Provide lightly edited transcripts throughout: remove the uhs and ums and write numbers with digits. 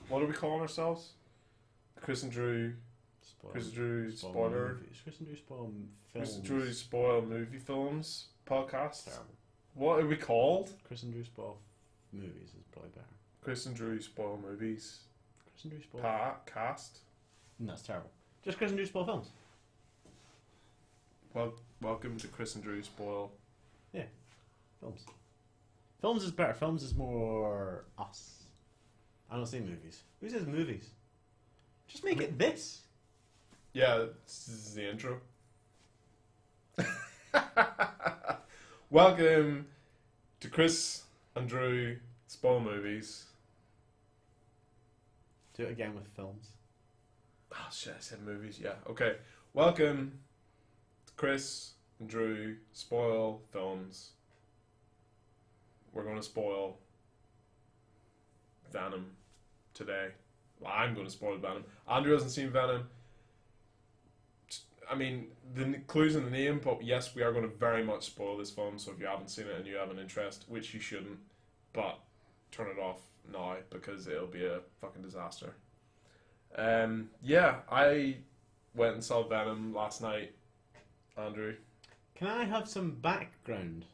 What are we calling ourselves? Chris and Drew. Chris and Drew spoiler. Chris and Drew spoil films. Chris and Drew spoil movie films podcast. Terrible. What are we called? Chris and Drew spoil movies is probably better. Chris and Drew spoil movies. Chris and Drew spoil. Cast. No, that's terrible. Just Chris and Drew spoil films. Well, welcome to Chris and Drew spoil. Yeah, films. Films is better. Films is more us. I don't say movies. Who says movies? Just make it this. Yeah, this is the intro. Welcome to Chris and Drew spoil movies. Do it again with films. Oh shit, I said movies. Yeah, okay. Welcome to Chris and Drew spoil films. We're going to spoil Venom today. Well, I'm going to spoil Venom. Andrew hasn't seen Venom. I mean, the clue's in the name, but yes, we are going to very much spoil this film, so if you haven't seen it and you have an interest, which you shouldn't, but turn it off now, because it'll be a fucking disaster. Yeah, I went and saw Venom last night, Andrew. Can I have some background?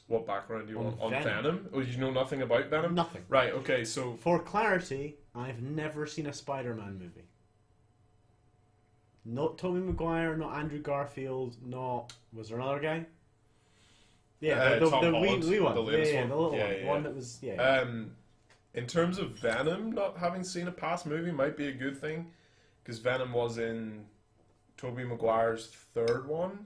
What background do you want on Venom? Venom? Oh, you know nothing about Venom? Nothing. Right, okay, so... For clarity, I've never seen a Spider-Man movie. Not Tobey Maguire, not Andrew Garfield, not... Was there another guy? Yeah, the Tom Holland, wee one. the latest yeah, one. the little Yeah, one. yeah. The one that was... Yeah. In terms of Venom, not having seen a past movie might be a good thing, because Venom was in Tobey Maguire's third one,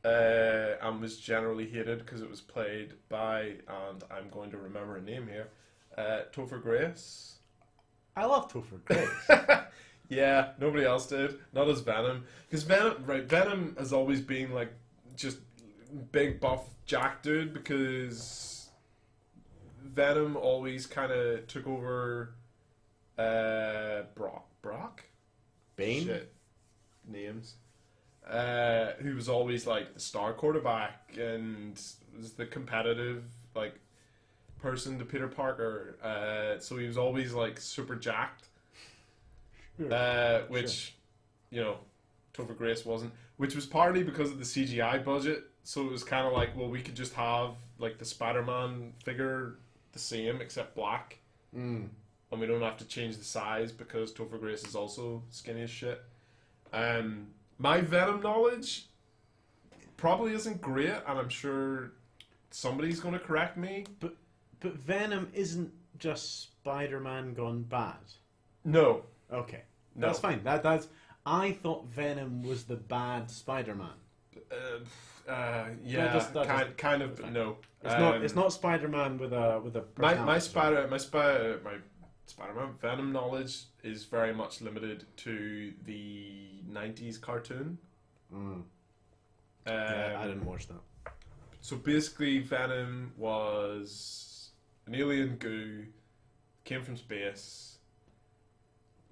and was generally hated because it was played by, and I'm going to remember a name here, Topher Grace. I love Topher Grace. Yeah, nobody else did. Not as Venom. Because Venom has always been like just big buff Jack dude, because Venom always kind of took over Brock? Bane? Shit. Names. Who was always like the star quarterback and was the competitive like person to Peter Parker. So he was always like super jacked. Which, you know, Topher Grace wasn't. Which was partly because of the CGI budget. So it was kind of like, well, we could just have like the Spider-Man figure the same except black, and we don't have to change the size because Topher Grace is also skinny as shit. My Venom knowledge probably isn't great, and I'm sure somebody's going to correct me. But Venom isn't just Spider-Man gone bad. No. Okay. No. That's fine. That's. I thought Venom was the bad Spider-Man. Yeah, kind of. Fine. No, It's not Spider-Man with a. My Spider-Man Venom knowledge is very much limited to the 90s cartoon. Yeah, I didn't watch that. So basically, Venom was an alien goo, came from space,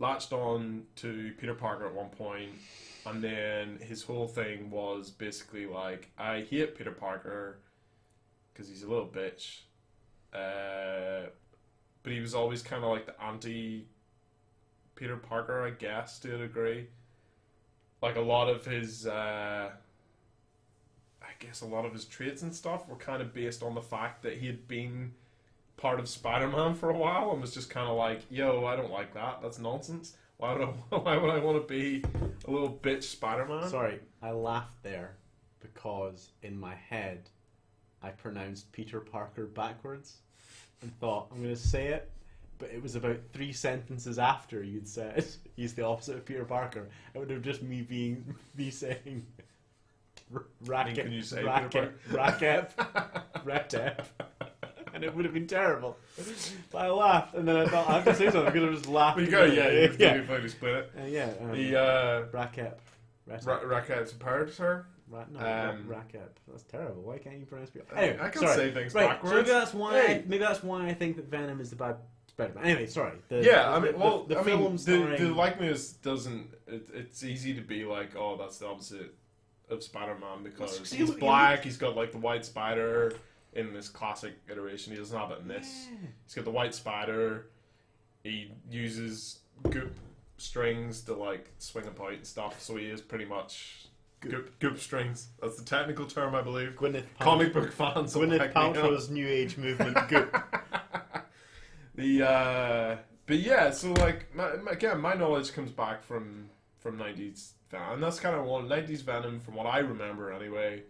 latched on to Peter Parker at one point, and then his whole thing was basically like, I hate Peter Parker because he's a little bitch. But he was always kind of like the anti-Peter Parker, I guess, to a degree. Like a lot of his, I guess a lot of his traits and stuff were kind of based on the fact that he had been part of Spider-Man for a while and was just kind of like, yo, I don't like that. That's nonsense. Why would I want to be a little bitch Spider-Man? Sorry, I laughed there because in my head I pronounced Peter Parker backwards and thought, I'm going to say it, but it was about 3 sentences after you'd said he's the opposite of Peter Parker. It would have just me saying Can you say Rakep, and it would have been terrible. But I laughed, and then I thought I have to say something because I was laughing. You can split it. The Rakep. Rakep's a pirate, sir. Rakep. That's terrible. Why can't you pronounce it? Anyway, I can't say things backwards. So maybe that's why I think that Venom is the bad Spider-Man. Anyway, sorry. The likeness doesn't. It's easy to be like, oh, that's the opposite of Spider-Man because he's black. He's got like the white spider in this classic iteration. He doesn't have it in this. He's got the white spider. he uses goop strings to like swing about and stuff. So he is pretty much goop strings. That's the technical term, I believe. Comic book fans. Gwyneth Paltrow's new age movement. Goop. But yeah, so like again, my knowledge comes back from 90s Venom, and that's kind of one 90s Venom from what I remember anyway.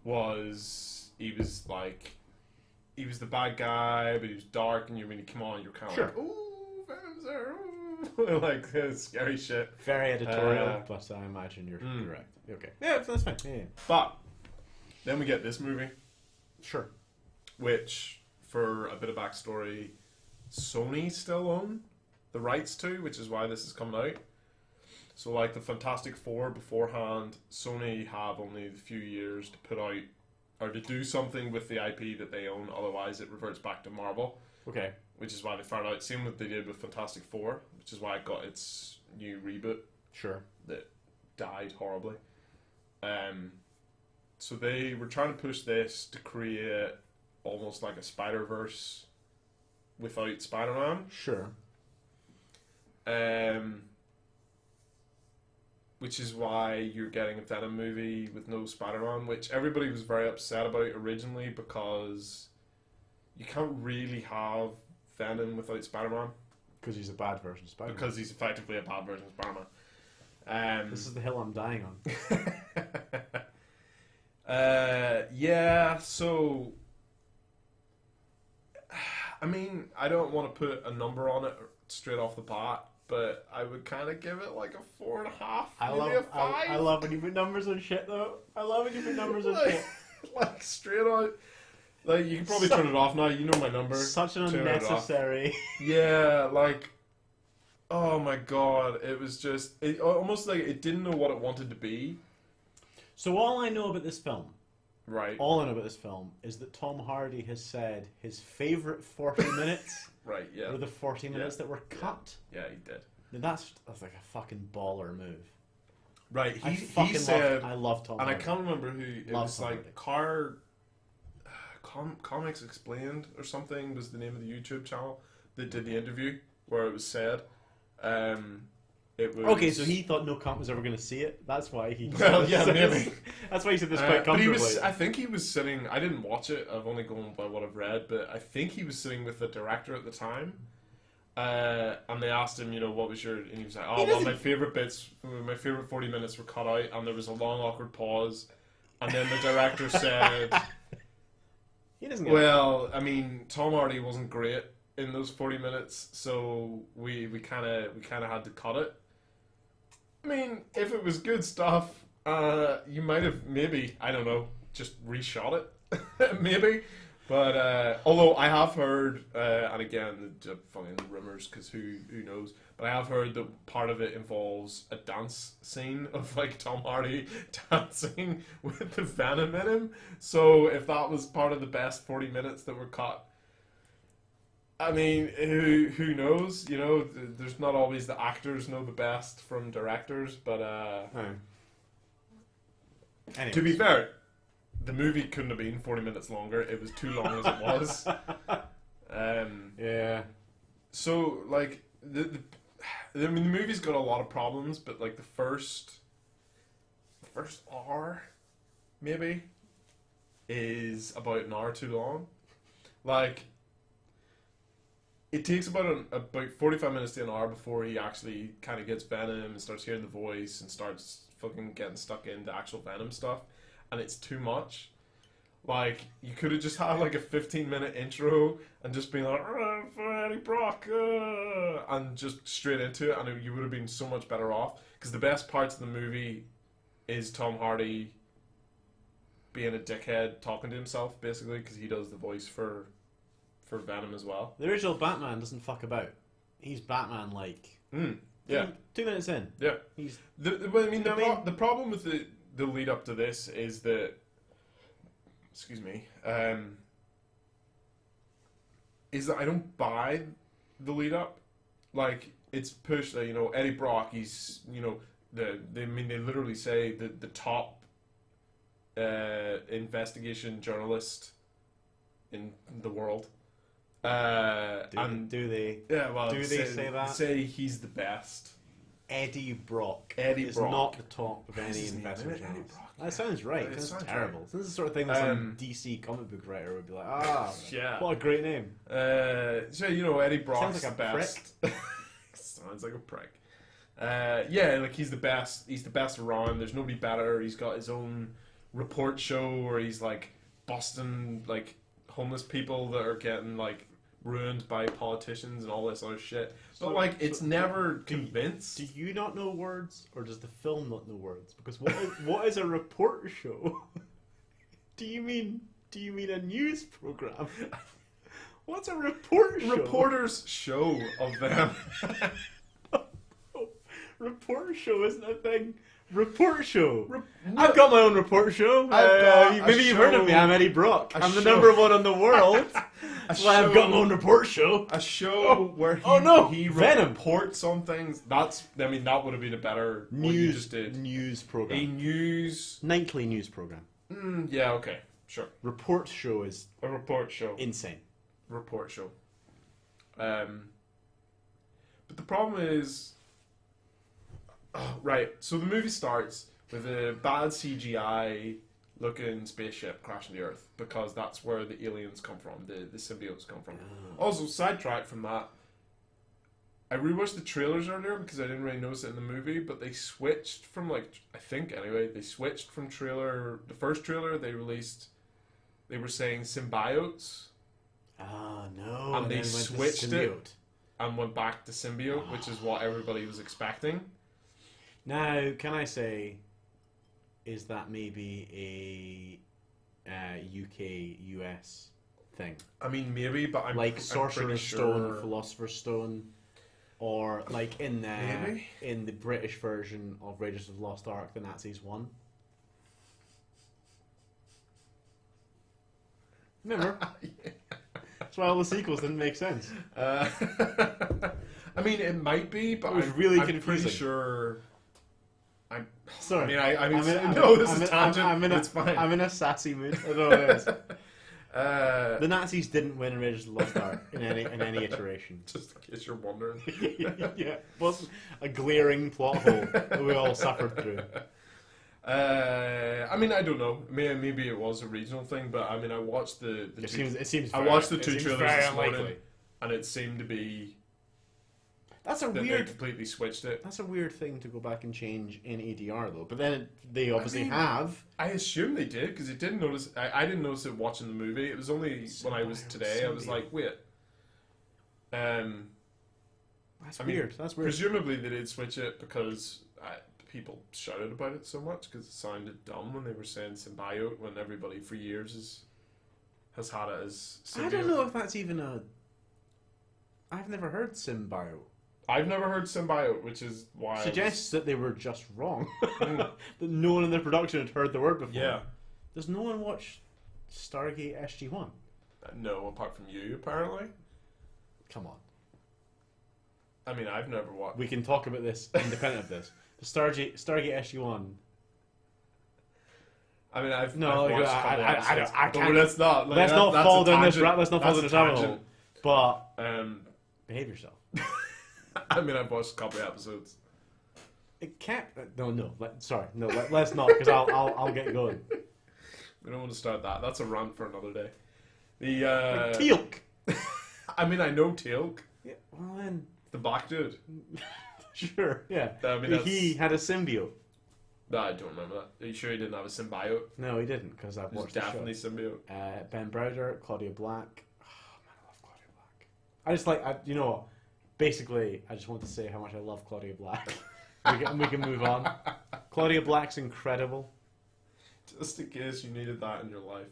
Was he was the bad guy, but he was dark, and when he came on, you're kind of like, ooh, Venom's there, ooh. Like scary shit. Very editorial, but I imagine you're correct. Okay, yeah, that's fine. Yeah. But then we get this movie, Sure. which for a bit of backstory, Sony still own the rights to, which is why this is coming out. So like the Fantastic Four beforehand, Sony have only a few years to put out or to do something with the IP that they own, otherwise it reverts back to Marvel. Okay. Which is why they found out. Same what they did with Fantastic Four, which is why it got its new reboot Sure. that died horribly. So they were trying to push this to create almost like a Spider-Verse without Spider-Man. Sure. Which is why you're getting a Venom movie with no Spider-Man, which everybody was very upset about originally because you can't really have Venom without Spider-Man. Because he's a bad version of Spider-Man. Because he's effectively a bad version of Spider-Man. This is the hill I'm dying on. Yeah, so I mean, I don't want to put a number on it straight off the bat, but I would kind of give it like a 4.5, maybe a 5. I love when you put numbers on shit, though. I love when you put numbers on shit. Like straight out. Like you can probably turn it off now. You know my number. Such an Turn it off. unnecessary. Yeah, like, oh my god, it was just almost like it didn't know what it wanted to be. So all I know about this film, Right. all I know about this film is that Tom Hardy has said his favourite 40 minutes Right. Yeah. were the 40 minutes that were cut. Yeah, he did. Now that's like a fucking baller move. Right. I said, love Tom and Hardy. I can't remember who it Love was. Tom Like Comics Explained or something was the name of the YouTube channel that did the interview where it was said. It was Okay, so he thought no cunt was ever going to see it. That's why he. Well, yeah, maybe. That's why he said this quite but he comfortably. was. I think he was sitting. I didn't watch it. I've only gone by what I've read, but I think he was sitting with the director at the time. And they asked him, what was your? And he was like, "Oh, well, my favorite bits, my favorite 40 minutes were cut out," and there was a long awkward pause, and then the director said, He doesn't. "Well, I mean, Tom Hardy wasn't great in those 40 minutes, so we kind of had to cut it." I mean, if it was good stuff, you might have maybe, I don't know, just reshot it, maybe. But although I have heard, and again, fucking rumors, because who knows? But I have heard that part of it involves a dance scene of like Tom Hardy dancing with the Venom in him. So if that was part of the best 40 minutes that were cut, I mean, who knows? There's not always the actors know the best from directors, but to be fair, the movie couldn't have been 40 minutes longer. It was too long as it was. Yeah. So, like, the movie's got a lot of problems, but like the first hour, maybe, is about an hour too long. Like, it takes about 45 minutes to an hour before he actually kind of gets Venom and starts hearing the voice and starts fucking getting stuck into actual Venom stuff, and it's too much. Like, you could have just had like a 15-minute intro and just been like, Eddie Brock, and just straight into it, and you would have been so much better off. Because the best parts of the movie is Tom Hardy being a dickhead talking to himself, basically, because he does the voice for Venom as well. The original Batman doesn't fuck about. He's Batman like. Yeah. 2 minutes in. Yeah. He's. The problem with the lead up to this is that. Excuse me. Is that I don't buy the lead up. Like, it's pushed that, Eddie Brock, he's, they literally say the top investigation journalist in the world. And Do they? yeah, well, Do they say that? Say he's the best. Eddie Brock Eddie is Brock. not the talk of What's any his name? investment Eddie journals. Brock, That sounds right. It It sounds sounds terrible. right. This is the sort of thing that some DC comic book writer would be like, Yeah. what a great name. So you know, Eddie Brock's Sounds like a the best. Sounds like a prick. Yeah, like he's the best. He's the best around. There's nobody better. He's got his own report show where he's like busting like homeless people that are getting like ruined by politicians and all this other shit. But like, it's never convinced. Do you not know words, or does the film not know words? Because what is a report show? Do you mean a news program? What's a report show? Reporters show of them. Report show isn't a thing. Report show. No. I've got my own report show. I've got a maybe you've heard of me. show- I'm Eddie Brock. a I'm the show- #1 in the world. That's why I've got my show- own report show. A show where he Venom. reports on things. That would have been a better what you just did. News A program. news. Nightly news program. Yeah. Okay. Sure. Report show is A report show. insane. Report show. But the problem is, right. So the movie starts with a bad CGI looking spaceship crashing the Earth because that's where the aliens come from, the symbiotes come from. Also, sidetrack from that. I rewatched the trailers earlier because I didn't really notice it in the movie, but they switched from they switched from the first trailer they released. They were saying symbiotes. No. And they then went to switched it. symbiote. And went back to symbiote, which is what everybody was expecting. Now, can I say, is that maybe a UK-US thing? I mean, maybe, but I'm Like I'm Sorcerer's pretty Stone, sure. Philosopher's Stone, or like Maybe. in the British version of Raiders of the Lost Ark, the Nazis won. Remember? That's why all the sequels didn't make sense. I mean, it might be, but It was I'm really pretty confusing. sure. Sorry. This is tangent. It's fine. I'm in a sassy mood. I don't know what it is. The The Nazis didn't win Raiders of the Lost Ark in any iteration. just in case you're wondering. Yeah, was a glaring plot hole that we all suffered through. I mean, I don't know. Maybe it was a regional thing, but I mean, I watched the It two, seems. I very- watched the it two seems trailers very this morning, unlikely. and it seemed to be That's a that they weird. completely switched it. That's a weird thing to go back and change in ADR though. But then they obviously mean, have. I assume they did because it didn't notice. I didn't notice it watching the movie. It was only when I was today. I was like, wait. That's I mean, weird. That's weird. Presumably they did switch it because people shouted about it so much because it sounded dumb when they were saying symbiote when everybody for years has had it as symbiote. I don't know if that's even a. I've never heard symbiote. I've never heard symbiote, which is why Suggests that they were just wrong. Mm. That no one in their production had heard the word before. Yeah. Does no one watch Stargate SG-1? No, apart from you, apparently. Come on. I mean, I've never watched. We can talk about this independent of this. The Stargate SG-1. I mean, I've No, I've watched a couple I episodes, can't. but let's not. Let's not that's fall a down this. tangent. Let's not fall down That's this a rabbit hole. But tangent. behave yourself. I mean, I've watched a couple of episodes. It can't. No. Sorry, no. Let's not, because I'll get going. We don't want to start that. That's a rant for another day. The Teal'c. I mean, I know Teal'c, Yeah, well then, the black dude. sure. Yeah. I mean, He had a symbiote. No, I don't remember that. Are you sure he didn't have a symbiote? No, he didn't, because I've It was watched the show. definitely symbiote. Ben Browder, Claudia Black. Oh man, I love Claudia Black. I just like, you know what? Basically, I just want to say how much I love Claudia Black. we can move on. Claudia Black's incredible. Just in case you needed that in your life.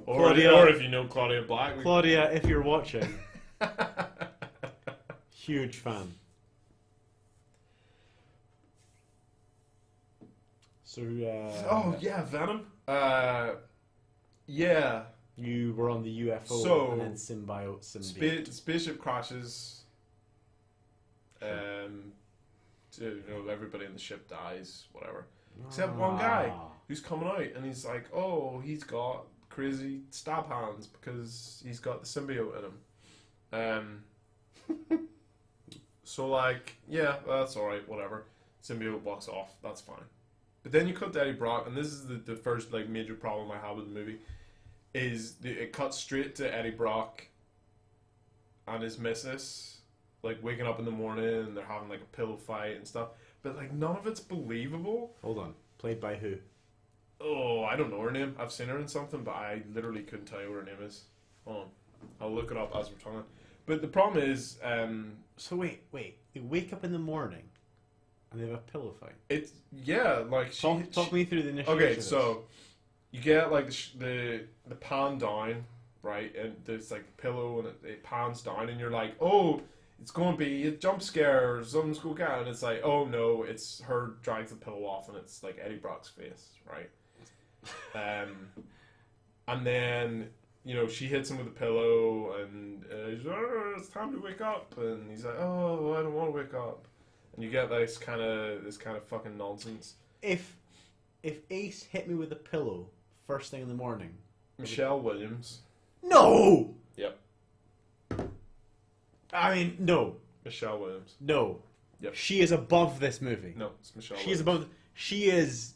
Claudia- Or if you know Claudia Black. Claudia, if you're watching, huge fan. So, Oh, yeah, Venom. Yeah. you were on the UFO So, and then symbiote. Spaceship crashes. Everybody in the ship dies, whatever. Except one guy who's coming out and he's like, oh, he's got crazy stab hands because he's got the symbiote in him. So like, yeah, that's alright, whatever. Symbiote walks off, that's fine. But then you cut to Eddie Brock, and this is the first like major problem I have with the movie, is it cuts straight to Eddie Brock and his missus, like waking up in the morning and they're having like a pillow fight and stuff. But like none of it's believable. Hold on. Played by who? Oh, I don't know her name. I've seen her in something, but I literally couldn't tell you what her name is. Hold on. I'll look it up as we're talking. But the problem is, So wait. They wake up in the morning and they have a pillow fight. it's yeah, like Talk me through the initiation. Okay, of this. so you get like the pan down, right, and there's like a pillow and it pans down, and you're like, oh, it's going to be a jump scare, or something's going to get, and it's like, oh no, it's her drags the pillow off, and it's like Eddie Brock's face, right, and then she hits him with a pillow, and he's like, oh, it's time to wake up, and he's like, oh, I don't want to wake up, and you get this kind of fucking nonsense. If Ace hit me with a pillow first thing in the morning, Michelle Williams. no. Yep. I mean, no. Michelle Williams. No. Yep. She is above this movie. No, it's Michelle She Williams. is above. She is.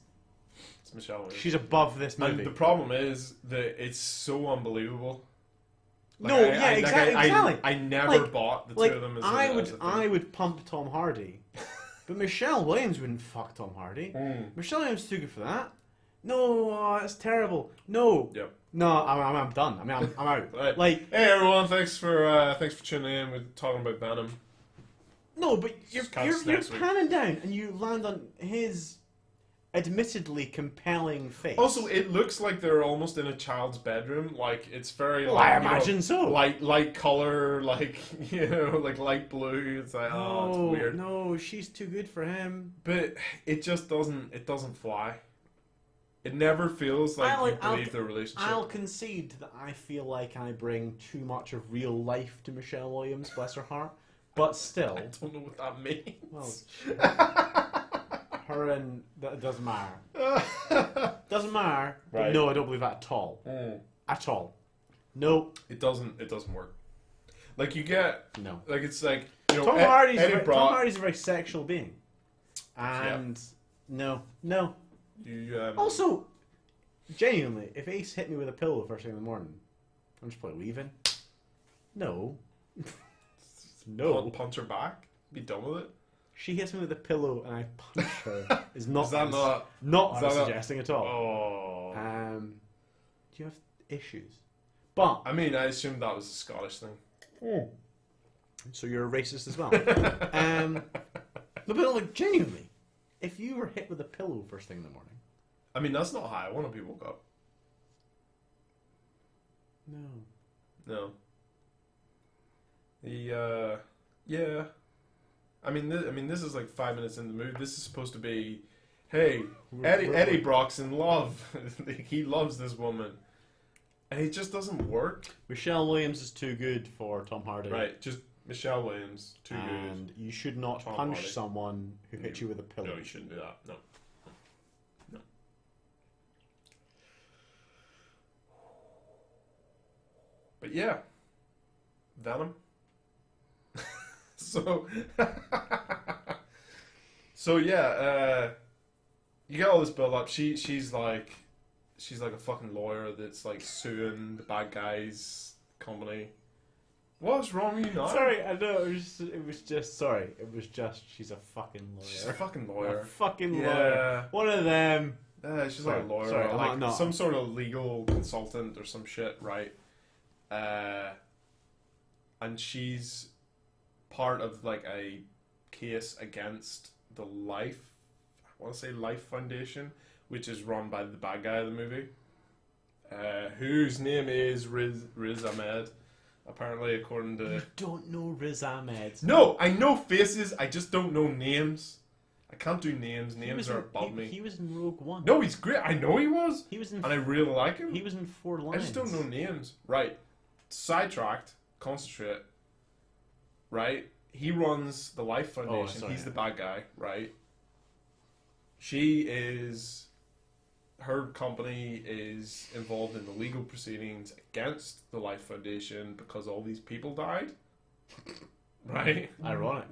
It's Michelle Williams. She's above this movie. And the problem is that it's so unbelievable. Like, No, yeah, exactly. I never Like- bought the Like two of them as I a would, thing. I would pump Tom Hardy, but Michelle Williams wouldn't fuck Tom Hardy. Michelle Williams is too good for that. No, that's terrible. No. Yep. No, I'm done. I mean, I'm out. Right. Like, Hey everyone, thanks for tuning in. We're talking about Venom. no, but you're catch us next week. panning down and you land on his admittedly compelling face. Also, it looks like they're almost in a child's bedroom. Like it's very. Well, like, I imagine so. Light color, like like light blue. It's like it's weird. No, she's too good for him. But it just doesn't. It doesn't fly. It never feels like you believe their relationship. I'll concede that I feel like I bring too much of real life to Michelle Williams, bless her heart. But still, I don't know what that means. well, her and that doesn't matter. Doesn't matter. But Right. no, I don't believe that at all. At all. No. It doesn't work. Like you get No. like it's like Tom Hardy's Eddie Brock. Tom Hardy's a very sexual being, and no. Also, genuinely, if Ace hit me with a pillow first thing in the morning, I'm just probably leaving. No. No. punch her back. Be done with it. She hits me with a pillow and I punch her. Is not Is that not? not is what I'm that not- suggesting at all. Oh. Do you have issues? But I mean, I assumed that was a Scottish thing. so you're a racist as well. No, but like genuinely, if you were hit with a pillow first thing in the morning, I mean, that's not how I want to be woke up. no. No. Yeah. I mean, this is like 5 minutes in the movie. This is supposed to be, hey, Eddie Brock's in love. He loves this woman, and it just doesn't work. Michelle Williams is too good for Tom Hardy. Right? Just Michelle Williams, too And you should not Tom punch Hardy. someone who hits you with a good. pillow. No, you shouldn't do that. No. But yeah, Venom. So yeah, you get all this build up. She's like a fucking lawyer that's like suing the bad guys company. What's wrong with you now? Sorry, I know it was just she's a fucking lawyer. She's a fucking lawyer. A fucking Yeah. lawyer. One of them. She's like a lawyer, Sorry, or I'm like not- some sort of legal consultant or some shit, right? And she's part of like a case against the I want to say Life Foundation, which is run by the bad guy of the movie, whose name is Riz Ahmed, apparently, according to... You don't know Riz Ahmed. No, I know faces, I just don't know names. I can't do names. He Names was are in- above me. He was in Rogue One. No, he's great. I know he was. He was in. And I really like him. He was in 4 I Lions. just don't know names. Right. Sidetracked. Concentrate. Right. He runs the Life Foundation. sorry. He's the bad guy. Right. She is her company is involved in the legal proceedings against the Life Foundation because all these people died. Right? Ironic.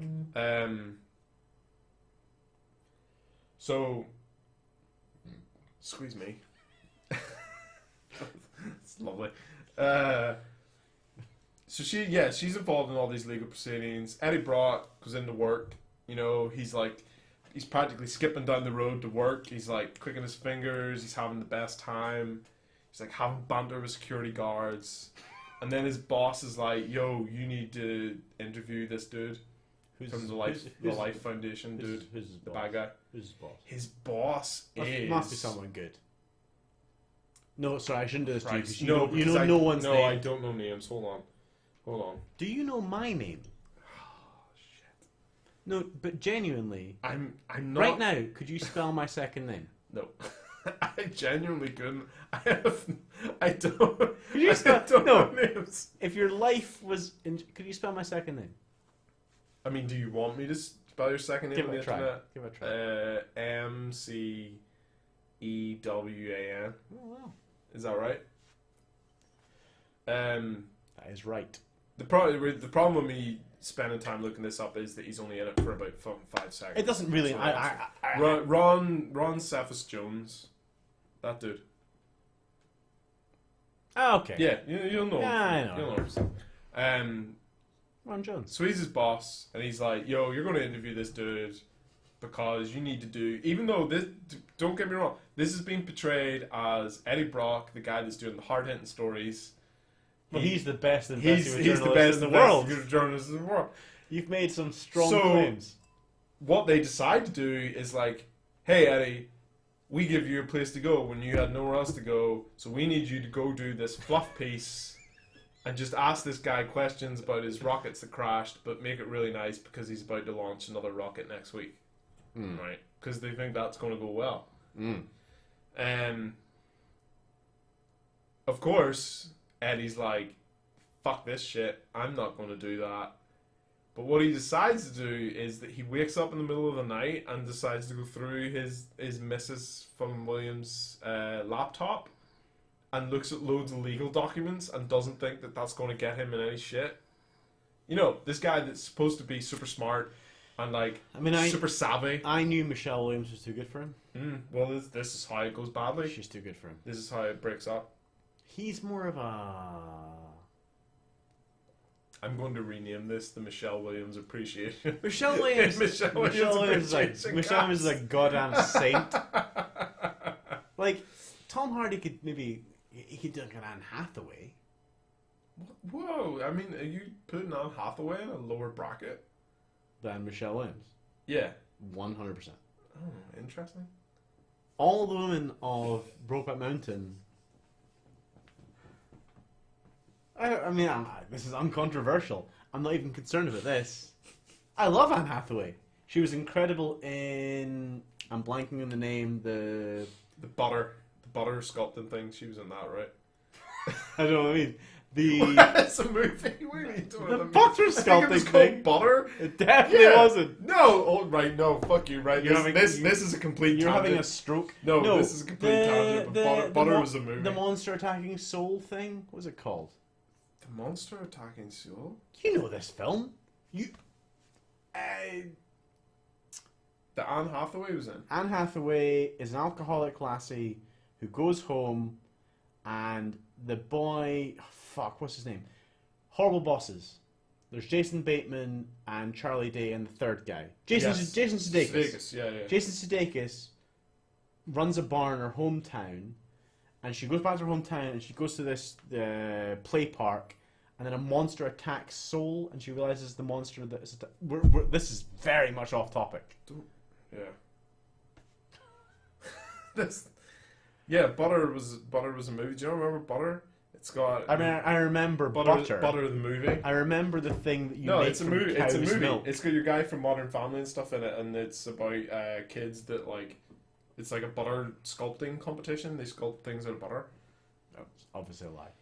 So, squeeze me. It's lovely. So she's involved in all these legal proceedings. Eddie Brock goes into work. You know, he's practically skipping down the road to work. He's like clicking his fingers. He's having the best time. He's like having banter with security guards. And then his boss is like, "Yo, you need to interview this dude from the Life Foundation, dude. Who's his the boss? bad guy." Who's his boss? His boss Must be someone good. No, sorry, I shouldn't do this to you. Christ. 'Cause you know no one's name. No, I don't know names. Hold on. Do you know my name? Oh shit. No, but genuinely, I'm not right now, could you spell my second name? No. I genuinely couldn't. I don't. Could you spell? I don't No. know names. If your life was, could you spell my second name? I mean, do you want me to spell your second name Give on it the a try. internet? Give it a try. MCEWAN. Oh, well. Is that right? That is right. The problem with me spending time looking this up is that he's only in it for about 5 seconds. It doesn't really. So Ron Cephas Jones, that dude. Oh, okay. Yeah, you'll know. Yeah, I know. You'll know. Ron Jones. So he's his boss, and he's like, "Yo, you're going to interview this dude because you need to do." Even though this, don't get me wrong, this is being portrayed as Eddie Brock, the guy that's doing the hard hitting stories. Well, he's the best He's investigative the best journalist in the world. investigative journalist in the world. You've made some strong So- claims. What they decide to do is like, "Hey, Eddie, we give you a place to go when you had nowhere else to go, so we need you to go do this fluff piece and just ask this guy questions about his rockets that crashed, but make it really nice because he's about to launch another rocket next week." Right? Because they think that's going to go well. Of course, Eddie's like, "Fuck this shit, I'm not going to do that." But what he decides to do is that he wakes up in the middle of the night and decides to go through his Mrs. Fulham Williams' laptop and looks at loads of legal documents and doesn't think that that's going to get him in any shit. You know, this guy that's supposed to be super smart and like super savvy. I knew Michelle Williams was too good for him. Well, this is how it goes badly. She's too good for him. This is how it breaks up. He's more of a... I'm going to rename this the Michelle Williams Appreciation. Michelle Williams. Michelle Williams is like a goddamn saint. Like Tom Hardy could maybe he could do like an Anne Hathaway. Whoa! I mean, are you putting Anne Hathaway in a lower bracket Than Michelle Williams. Yeah. 100%. Oh, interesting. All the women of Brokeback Mountain. I mean, this is uncontroversial. I'm not even concerned about this. I love Anne Hathaway. She was incredible in... I'm blanking on the name. The butter sculpting thing. She was in that, right? I don't know what I mean. It's a movie. What are you doing? The butter sculpting thing. Butter. It definitely wasn't. No. Oh, right. No. Fuck you. Right. This is a complete. You're tangent. having a stroke. No, this is a complete tangent. But butter was a movie. The monster attacking soul thing. What was it called? The monster attacking soul. You know this film. That Anne Hathaway was in. Anne Hathaway is an alcoholic lassie who goes home, and the boy, what's his name? Horrible bosses. There's Jason Bateman and Charlie Day and the third guy. Jason Sudeikis. Yeah. Jason Sudeikis runs a bar in her hometown, and she goes back to her hometown and she goes to this play park, and then a monster attacks Soul, and she realizes the monster that is this is very much off topic. Butter was a movie. Do you remember Butter? It's got. I mean, I remember Butter. Butter the movie. I remember the thing that you. No, make it's a from movie. cow's It's a movie. milk. It's got your guy from Modern Family and stuff in it, and it's about kids that like. It's like a butter sculpting competition. They sculpt things out of butter. That's obviously a lie.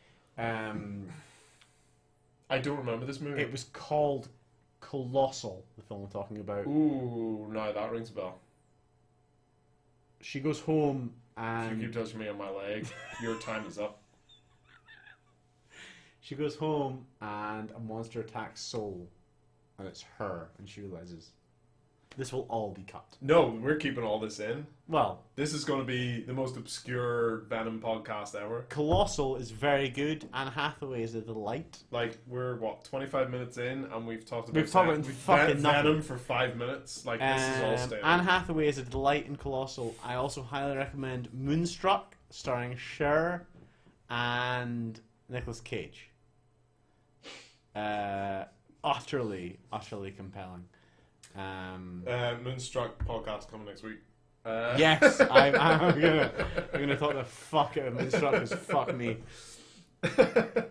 I don't remember this movie. It was called Colossal, the film I'm talking about. Ooh, no, that rings a bell. She goes home And If you keep touching me on my leg, your time is up. she goes home and a monster attacks Soul. And it's her. And she realizes this will all be cut. No, we're keeping all this in. Well, This is going to be the most obscure Venom podcast ever. Colossal is very good. Anne Hathaway is a delight. Like, we're, 25 minutes in, and we've talked about, We've talked about fucking Venom nothing. for 5 minutes. Like, this is all staying. Anne Hathaway is a delight in Colossal. I also highly recommend Moonstruck, starring Cher and Nicolas Cage. Utterly compelling. Moonstruck podcast coming next week. Yes, I'm gonna talk the fuck out of Moonstruck because fuck me.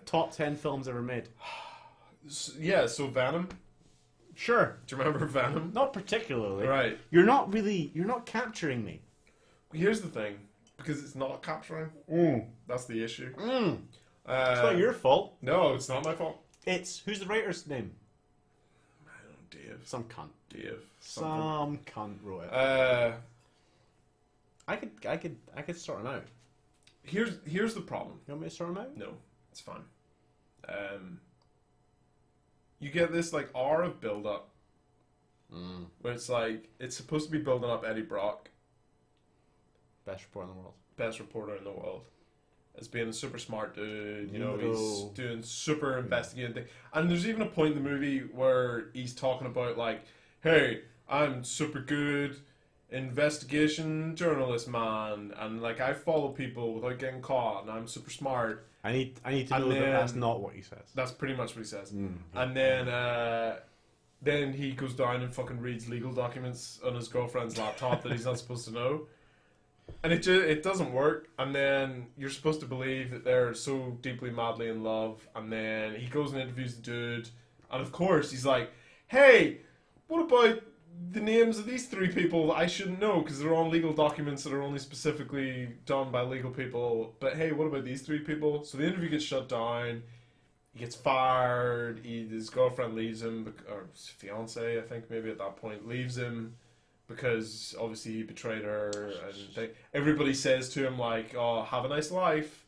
Top 10 films ever made. Yeah, so Venom. Sure. Do you remember Venom? Not particularly. Right. You're not capturing me. Here's the thing. Because it's not capturing. That's the issue. It's not your fault. No, it's not my fault. Who's the writer's name? I don't know, Dave. Some cunt. Dave. Some cunt wrote it. I could sort him out. Here's the problem. You want me to sort him out? No, it's fine. You get this like hour of build up where it's like it's supposed to be building up Eddie Brock, Best reporter in the world. best reporter in the world, as being a super smart dude. You know, No. he's doing super investigating things. And there's even a point in the movie where he's talking about like, "Hey, I'm super good investigation journalist, man, and like I follow people without getting caught, and I'm super smart." I need to And know that then- that's not what he says. That's pretty much what he says. Mm. And then he goes down and fucking reads legal documents on his girlfriend's laptop that he's not supposed to know. And it doesn't work. And then you're supposed to believe that they're so deeply, madly in love. And then he goes and interviews the dude. And of course, he's like, "Hey, what about the names of these 3 people that I shouldn't know because they're on legal documents that are only specifically done by legal people. But hey, what about these 3 people?" So the interview gets shut down. He gets fired. His girlfriend leaves him, or his fiance, I think, maybe at that point, leaves him because obviously he betrayed her. And everybody says to him like, "Oh, have a nice life."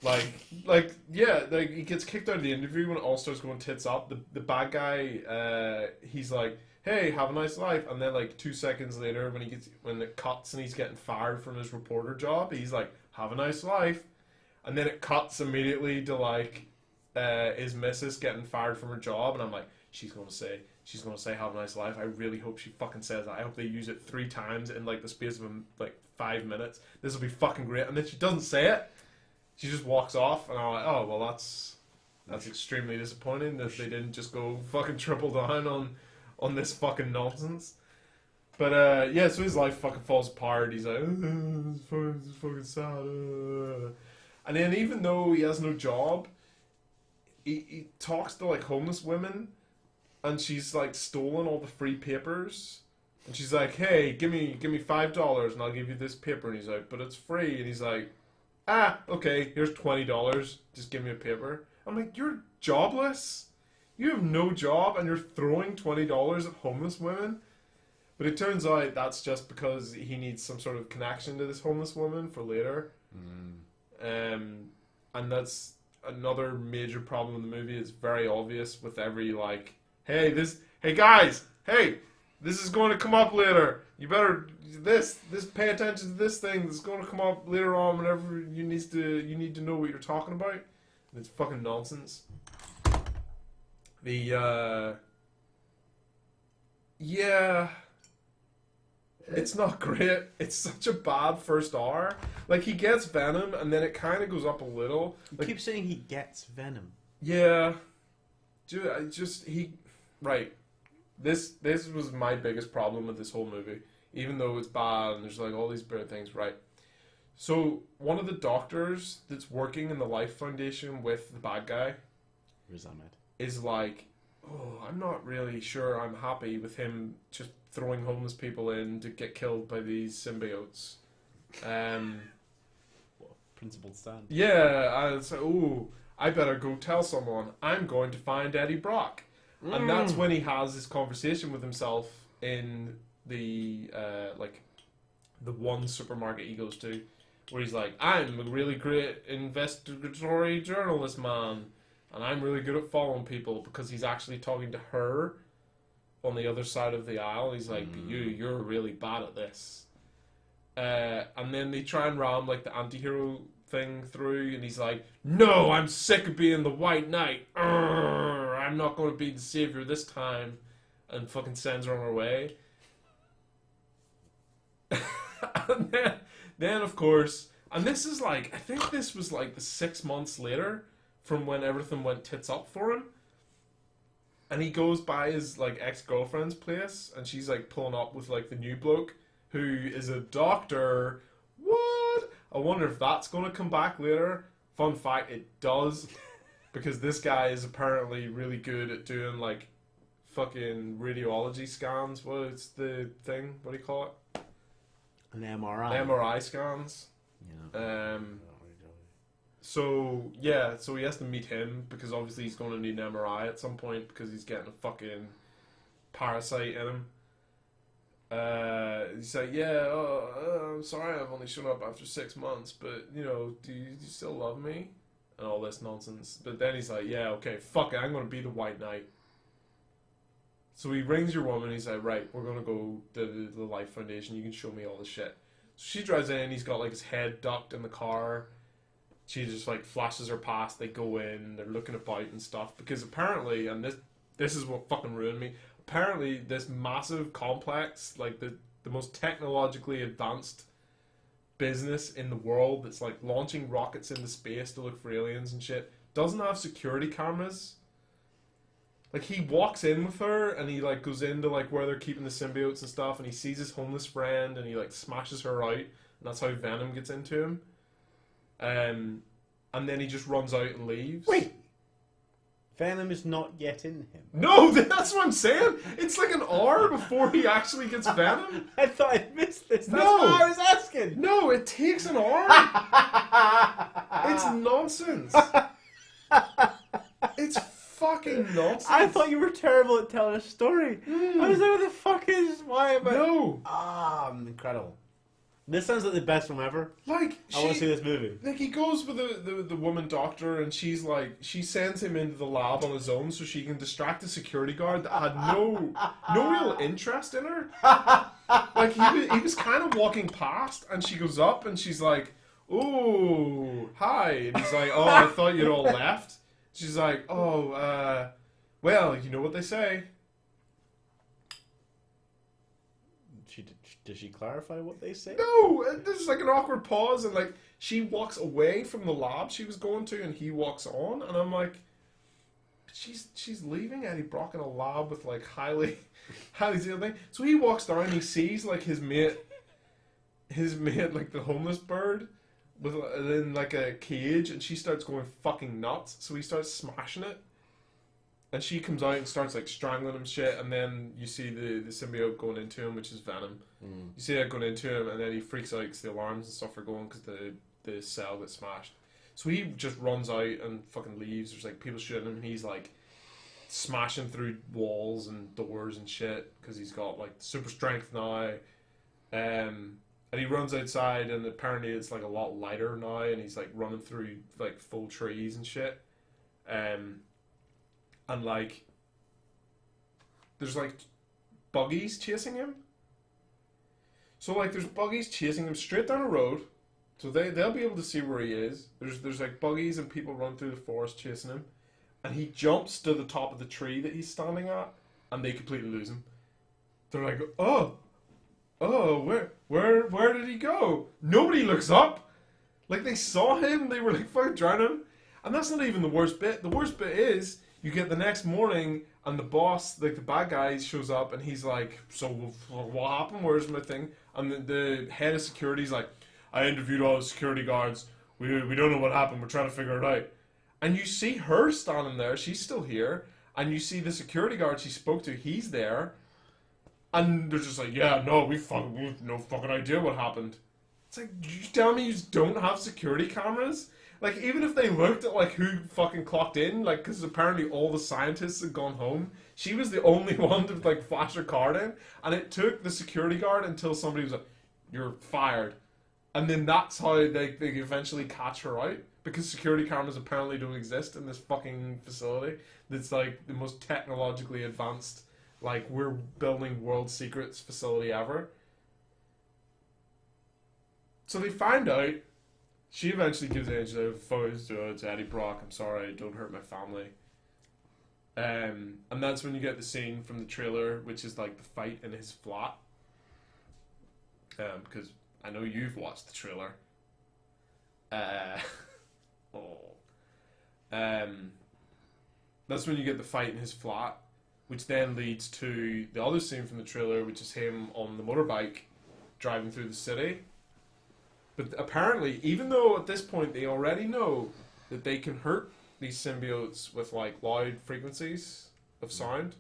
Yeah, he gets kicked out of the interview when it all starts going tits up. The bad guy, he's like, "Hey, have a nice life," and then like 2 seconds later, when it cuts and he's getting fired from his reporter job, he's like, "Have a nice life," and then it cuts immediately to like his missus getting fired from her job, and I'm like, she's gonna say "have a nice life." I really hope she fucking says that. I hope they use it 3 times in like the space of like 5 minutes. This will be fucking great. And then she doesn't say it. She just walks off, and I'm like, oh well, that's extremely disappointing that they didn't just go fucking triple down on this fucking nonsense. But yeah, so his life fucking falls apart. He's like, it's fucking sad. And then even though he has no job, he talks to like homeless women, and she's like stolen all the free papers. And she's like, "Hey, give me $5 and I'll give you this paper." And he's like, "But it's free." And he's like, "Okay, here's $20. Just give me a paper." I'm like, "You're jobless. You have no job, and you're throwing $20 at homeless women." But it turns out that's just because he needs some sort of connection to this homeless woman for later. And that's another major problem in the movie. It's very obvious with every like, hey guys, this is going to come up later. You better pay attention to this thing that's going to come up later on whenever you need to know what you're talking about. And it's fucking nonsense. It's not great. It's such a bad first hour. Like, he gets Venom, and then it kind of goes up a little. You keep saying he gets Venom. Yeah. Dude, right. This was my biggest problem with this whole movie. Even though it's bad, and there's like all these bad things, right? So, one of the doctors that's working in the Life Foundation with the bad guy is like, "Oh, I'm not really sure I'm happy with him just throwing homeless people in to get killed by these symbiotes." Principled stand. Yeah, I was like, "Ooh, I better go tell someone. I'm going to find Eddie Brock." And that's when he has this conversation with himself in the the one supermarket he goes to, where he's like, I'm a really great investigatory journalist, man, and I'm really good at following people, because he's actually talking to her on the other side of the aisle. He's like, you're really bad at this. And then they try and ram like the anti-hero thing through, and he's like, no, I'm sick of being the White Knight. I'm not going to be the savior this time. And fucking sends her on her way. And then, of course, and this is like, I think this was like the 6 months later from when everything went tits up for him. And he goes by his like ex-girlfriend's place, and she's like pulling up with like the new bloke who is a doctor. What? I wonder if that's going to come back later. Fun fact, it does. Because this guy is apparently really good at doing like fucking radiology scans. What's the thing? What do you call it? An MRI. MRI scans. Yeah. So yeah, so he has to meet him because obviously he's going to need an MRI at some point because he's getting a fucking parasite in him. He's like, yeah, I'm sorry I've only shown up after 6 months, but you know, do you still love me? And all this nonsense. But then he's like, yeah, okay, fuck it, I'm going to be the White Knight. So he rings your woman, he's like, right, we're going to go to the Life Foundation, you can show me all this shit. So she drives in, he's got like his head ducked in the car. She just like flashes her past, they go in, they're looking about and stuff. Because apparently, and this is what fucking ruined me, apparently this massive complex, like the most technologically advanced business in the world that's like launching rockets into space to look for aliens and shit, doesn't have security cameras. Like he walks in with her and he like goes into like where they're keeping the symbiotes and stuff, and he sees his homeless friend and he like smashes her out, and that's how Venom gets into him. And then he just runs out and leaves. Wait, Venom is not yet in him. No, that's what I'm saying. It's like an hour before he actually gets Venom. I thought I'd missed this. That's No. what I was asking. No, it takes an hour. It's nonsense. It's fucking nonsense. I thought you were terrible at telling a story. I was like, what the fuck is why about? No. Incredible. This sounds like the best film ever. Like I want to see this movie. Like he goes with the woman doctor, and she's like, she sends him into the lab on his own so she can distract the security guard that had no real interest in her. Like he was kind of walking past, and she goes up and she's like, "Oh, hi," and he's like, "Oh, I thought you'd all left." She's like, "Oh, well, you know what they say." Does she clarify what they say? No, there's like an awkward pause, and like she walks away from the lab she was going to, and he walks on, and I'm like, she's leaving Eddie Brock in a lab with like highly sealed thing. So he walks down, and he sees like his mate like the homeless bird with in like a cage, and she starts going fucking nuts. So he starts smashing it. And she comes out and starts like strangling him shit, and then you see the symbiote going into him, which is Venom. You see that going into him, and then he freaks out because the alarms and stuff are going because the cell gets smashed. So he just runs out and fucking leaves. There's like people shooting him, and he's like smashing through walls and doors and shit because he's got like super strength now. And he runs outside, and apparently it's like a lot lighter now, and he's like running through like full trees and shit. And like, there's like buggies chasing him. So like, there's buggies chasing him straight down a road, so they'll be able to see where he is. There's like buggies and people run through the forest chasing him, and he jumps to the top of the tree that he's standing at, and they completely lose him. They're like, oh, where did he go? Nobody looks up. Like they saw him, they were like fucking drowning him, and that's not even the worst bit. The worst bit is, you get the next morning, and the boss, like the bad guy, shows up, and he's like, so what happened? Where's my thing? And the head of security's like, I interviewed all the security guards. We don't know what happened. We're trying to figure it out. And you see her standing there. She's still here. And you see the security guard she spoke to. He's there. And they're just like, yeah, no, we have no fucking idea what happened. It's like, you tell me you just don't have security cameras? Like, even if they looked at, like, who fucking clocked in, like, because apparently all the scientists had gone home, she was the only one to, like, flash her card in, and it took the security guard until somebody was like, you're fired. And then that's how they eventually catch her out. Because security cameras apparently don't exist in this fucking facility. That's like the most technologically advanced, like, we're building world secrets facility ever. So they find out. She eventually gives Angela photos to Eddie Brock. I'm sorry, don't hurt my family. And that's when you get the scene from the trailer, which is like the fight in his flat. Because I know you've watched the trailer. That's when you get the fight in his flat, which then leads to the other scene from the trailer, which is him on the motorbike driving through the city. But apparently, even though at this point they already know that they can hurt these symbiotes with like loud frequencies of sound,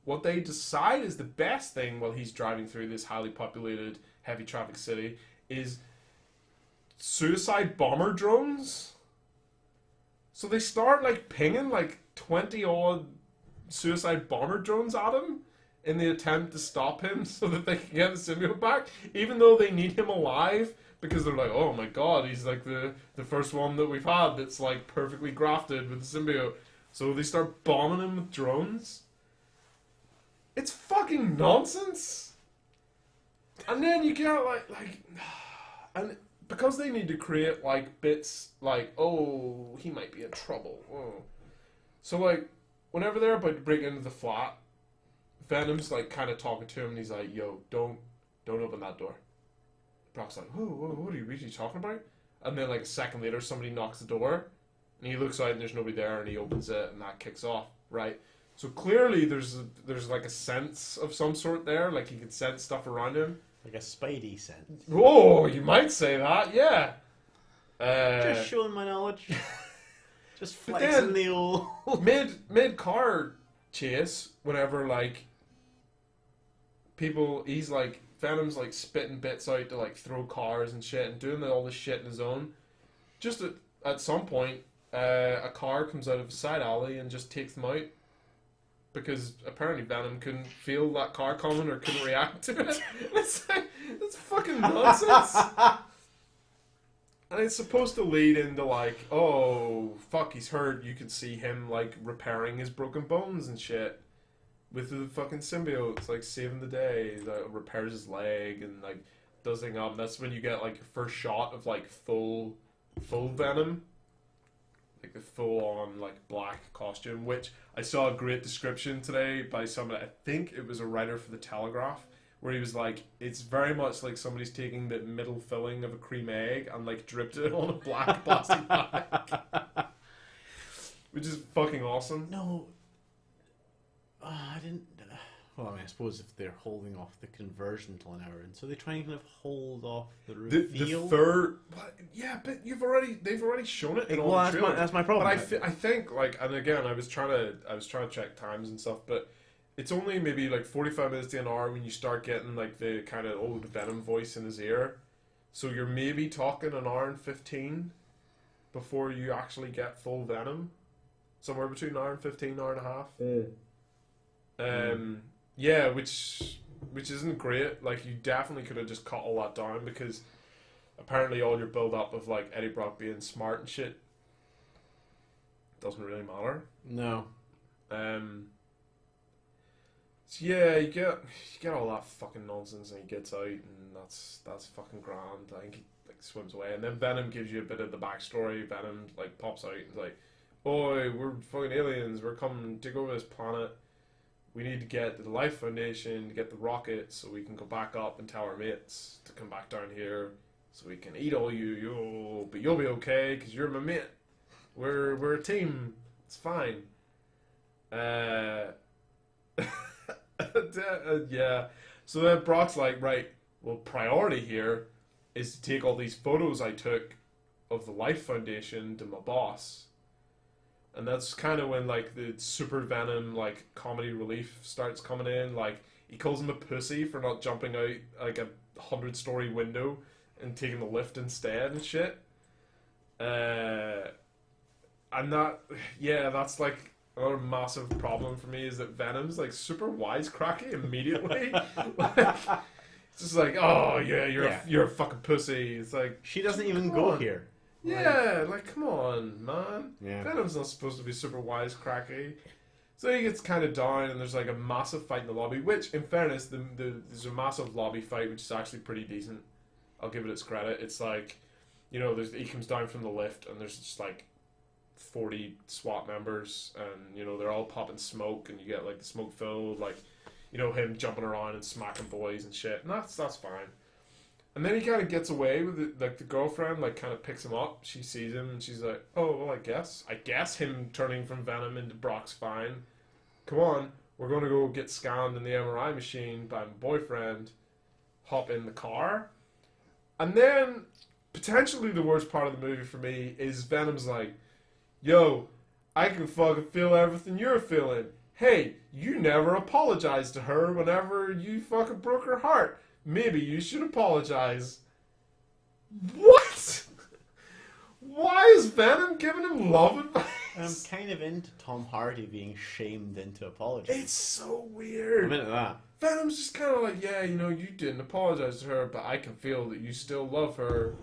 what they decide is the best thing while he's driving through this highly populated, heavy traffic city is suicide bomber drones. So they start like pinging like 20 odd suicide bomber drones at him in the attempt to stop him so that they can get the symbiote back, even though they need him alive, because they're like, oh my god, he's like the first one that we've had that's like perfectly grafted with the symbiote. So they start bombing him with drones. It's fucking nonsense. And then you get like and because they need to create like bits like, oh, he might be in trouble. Oh. So like whenever they're about to break into the flat, Venom's like kind of talking to him, and he's like, "Yo, don't open that door." Brock's like, what are you really talking about?" And then like a second later, somebody knocks the door, and he looks out, and there's nobody there, and he opens it, and that kicks off, right? So clearly, there's like a sense of some sort there, like he can sense stuff around him, like a Spidey sense. Oh, you might say that, yeah. Just showing my knowledge. Just flexing the old mid car chase, whenever like people, he's like, Venom's like spitting bits out to like throw cars and shit and doing all this shit in his own. Just at some point, a car comes out of a side alley and just takes them out. Because apparently Venom couldn't feel that car coming or couldn't react to it. It's fucking nonsense. And it's supposed to lead into like, oh, fuck, he's hurt. You can see him like repairing his broken bones and shit. With the fucking symbiote, it's like saving the day. Like, repairs his leg and like does things up. That's when you get like your first shot of like full Venom, like the full on like black costume. Which I saw a great description today by somebody. I think it was a writer for the Telegraph, where he was like, it's very much like somebody's taking the middle filling of a cream egg and like dripped it on a black plastic bag, which is fucking awesome. No. I didn't. Well, I mean, I suppose if they're holding off the conversion till an hour, and so they try and kind of hold off the reveal. The third, yeah, but they've already shown it in all the trailers. That's my problem. But I think like, and again, I was trying to check times and stuff, but it's only maybe like 45 minutes to an hour when you start getting like the kind of old Venom voice in his ear. So you're maybe talking an hour and 15 before you actually get full Venom. Somewhere between an hour and 15, hour and a half. Yeah, which isn't great. Like, you definitely could have just cut all that down, because apparently all your build up of like Eddie Brock being smart and shit doesn't really matter. No. So yeah, you get all that fucking nonsense, and he gets out, and that's fucking grand. I think he like swims away, and then Venom gives you a bit of the backstory. Venom like pops out and is like, "Boy, we're fucking aliens. We're coming to take over this planet. We need to get to the Life Foundation to get the rocket so we can go back up and tell our mates to come back down here so we can eat all you. But you'll be okay because you're my mate. We're a team. It's fine." Yeah. So then Brock's like, right, well, priority here is to take all these photos I took of the Life Foundation to my boss. And that's kind of when like the Super Venom like comedy relief starts coming in. Like, he calls him a pussy for not jumping out like a 100-story window and taking the lift instead and shit. And that's like another massive problem for me, is that Venom's like super wisecracky immediately. Like, just like, oh yeah, Yeah. you're a fucking pussy. It's like She doesn't even come go on. here. Yeah, like come on, man. Yeah. Venom's not supposed to be super wisecracky. So he gets kind of down, and there's like a massive fight in the lobby. Which, in fairness, there's a massive lobby fight, which is actually pretty decent. I'll give it its credit. It's like, you know, he comes down from the lift, and there's just like 40 SWAT members, and you know they're all popping smoke, and you get like the smoke filled, like, you know, him jumping around and smacking boys and shit, and that's fine. And then he kind of gets away with it, like the girlfriend like kind of picks him up. She sees him and she's like, oh well, I guess him turning from Venom into Brock's fine. Come on, we're going to go get scanned in the MRI machine by my boyfriend. Hop in the car. And then potentially the worst part of the movie for me is Venom's like, yo, I can fucking feel everything you're feeling. Hey, you never apologized to her whenever you fucking broke her heart. Maybe you should apologize. What? Why is Venom giving him love advice? I'm kind of into Tom Hardy being shamed into apology. It's so weird. I'm into that. Venom's just kind of like, yeah, you know, you didn't apologize to her, but I can feel that you still love her,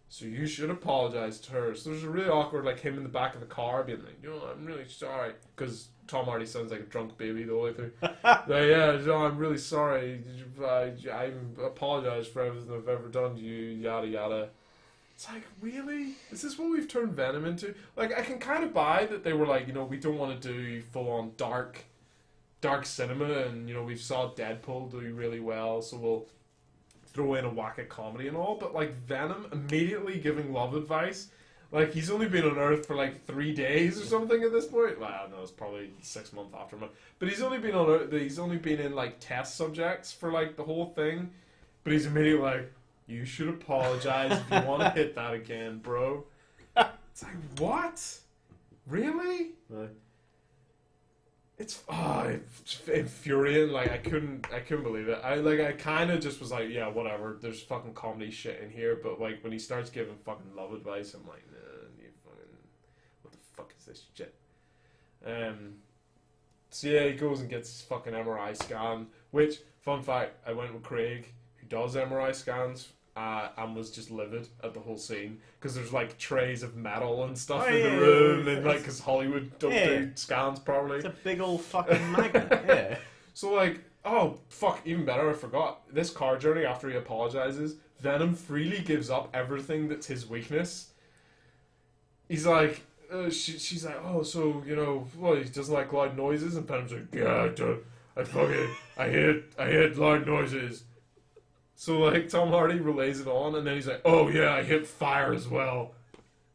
so you should apologize to her. So there's a really awkward, like, him in the back of the car being like, you know, I'm really sorry. Because Tom Hardy sounds like a drunk baby the whole way through. Like, yeah, no, I'm really sorry. I apologize for everything I've ever done to you, yada yada. It's like, really? Is this what we've turned Venom into? Like, I can kind of buy that they were like, you know, we don't want to do full-on dark cinema, and, you know, we saw Deadpool do really well, so we'll throw in a whack of comedy and all, but, like, Venom immediately giving love advice, like, he's only been on Earth for, like, 3 days or something at this point. Well, no, it's probably 6 months after him. But he's only been on Earth, he's only been in, like, test subjects for, like, the whole thing, but he's immediately like, you should apologize if you want to hit that again, bro. It's like, what? Really? It's infuriating. Like, I couldn't believe it. I kind of just was like, yeah, whatever. There's fucking comedy shit in here, but like when he starts giving fucking love advice, I'm like, nah, you fucking, what the fuck is this shit? So yeah, he goes and gets his fucking MRI scan. Which, fun fact, I went with Craig, who does MRI scans, and was just livid at the whole scene because there's like trays of metal and stuff in the room, and like because Hollywood don't do scans properly. It's a big old fucking magnet. Yeah. So like, oh fuck, even better, I forgot. This car journey after he apologizes, Venom freely gives up everything that's his weakness. He's like, she's like, oh, so you know, well, he doesn't like loud noises, and Venom's like, yeah, I hate loud noises. So, like, Tom Hardy relays it on, and then he's like, oh, yeah, I hit fire as well.